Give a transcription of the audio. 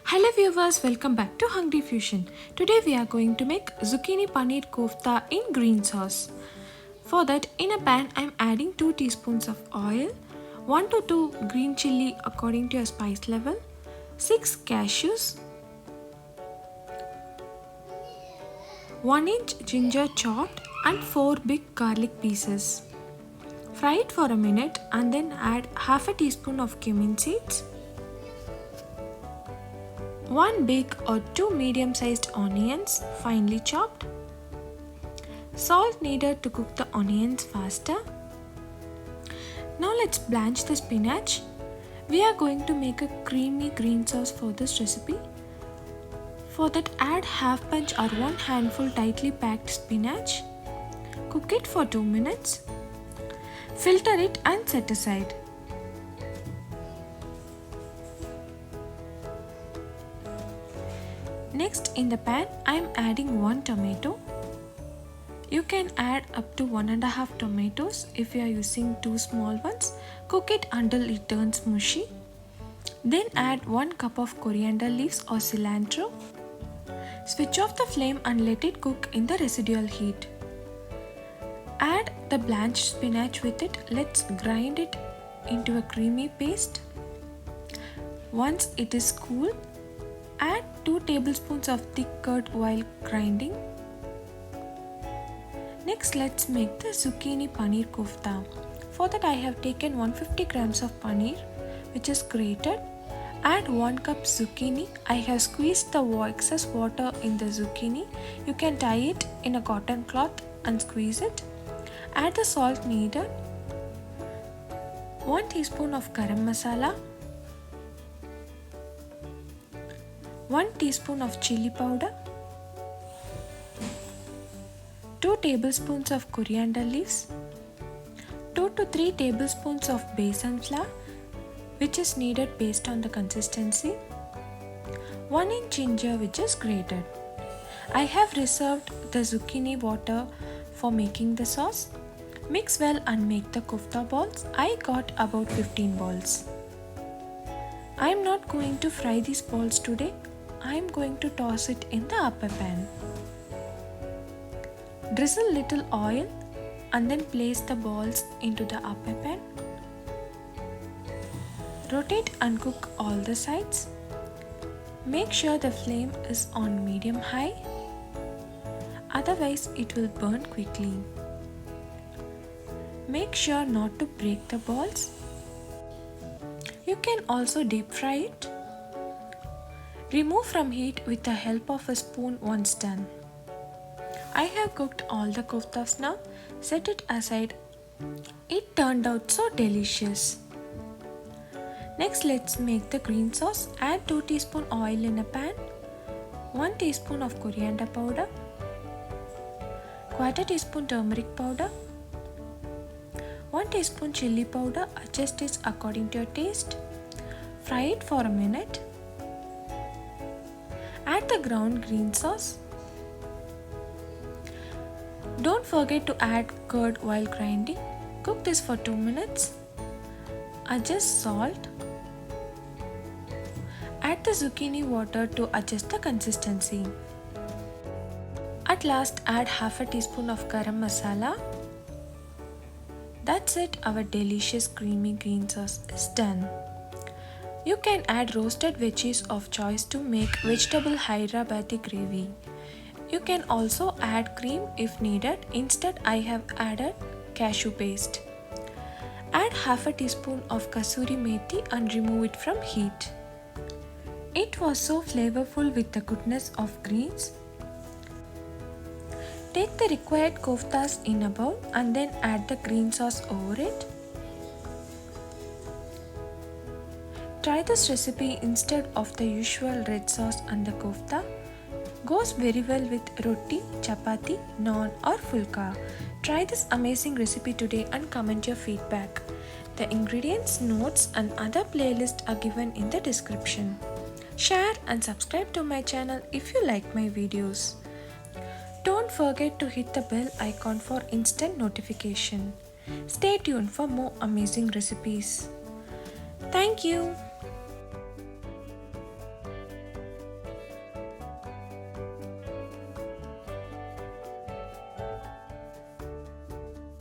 Hello viewers, welcome back to Hungry Fusion. Today we are going to make zucchini paneer kofta in green sauce. For that, in a pan I am adding 2 teaspoons of oil, 1 to 2 green chilli according to your spice level, 6 cashews, 1 inch ginger chopped and 4 big garlic pieces. Fry it for a minute and then add half a teaspoon of cumin seeds, 1 big or 2 medium-sized onions finely chopped, salt needed to cook the onions faster. Now let's blanch the spinach. We are going to make a creamy green sauce for this recipe. For that, add half bunch or 1 handful tightly packed spinach. Cook it for 2 minutes. Filter it and set aside. Next, in the pan, I am adding 1 tomato. You can add up to 1.5 tomatoes if you are using 2 small ones. Cook it until it turns mushy. Then add 1 cup of coriander leaves or cilantro. Switch off the flame and let it cook in the residual heat. Add the blanched spinach with it. Let's grind it into a creamy paste. Once it is cool, add 2 tablespoons of thick curd while grinding. Next, let's make the zucchini paneer kofta. For that, I have taken 150 grams of paneer which is grated. Add 1 cup zucchini. I have squeezed the excess water in the zucchini. You can tie it in a cotton cloth and squeeze it. Add the salt needed. 1 teaspoon of garam masala, 1 teaspoon of chili powder, 2 tablespoons of coriander leaves, 2 to 3 tablespoons of besan flour which is needed based on the consistency, 1 inch ginger which is grated. I have reserved the zucchini water for making the sauce. Mix well and make the kofta balls. I got about 15 balls. I am not going to fry these balls today. I am going to toss it in the upper pan. Drizzle little oil and then place the balls into the upper pan. Rotate and cook all the sides. Make sure the flame is on medium-high, otherwise it will burn quickly. Make sure not to break the balls. You can also deep fry it. Remove from heat with the help of a spoon once done. I have cooked all the koftas now. Set it aside. It turned out so delicious. Next, let's make the green sauce. Add 2 teaspoon oil in a pan, 1 teaspoon of coriander powder, 1/4 teaspoon turmeric powder, 1 teaspoon chili powder. Adjust it according to your taste. Fry it for a minute. Add the ground green sauce. Don't forget to add curd while grinding. Cook this for 2 minutes. Adjust salt. Add the zucchini water to adjust the consistency. At last, add half a teaspoon of garam masala. That's it, our delicious creamy green sauce is done. You can add roasted veggies of choice to make vegetable Hyderabadi gravy. You can also add cream if needed. Instead, I have added cashew paste. Add half a teaspoon of kasuri methi and remove it from heat. It was so flavorful with the goodness of greens. Take the required koftas in a bowl and then add the green sauce over it. Try this recipe instead of the usual red sauce and the kofta. Goes very well with roti, chapati, naan or fulka. Try this amazing recipe today and comment your feedback. The ingredients, notes and other playlists are given in the description. Share and subscribe to my channel if you like my videos. Don't forget to hit the bell icon for instant notification. Stay tuned for more amazing recipes. Thank you.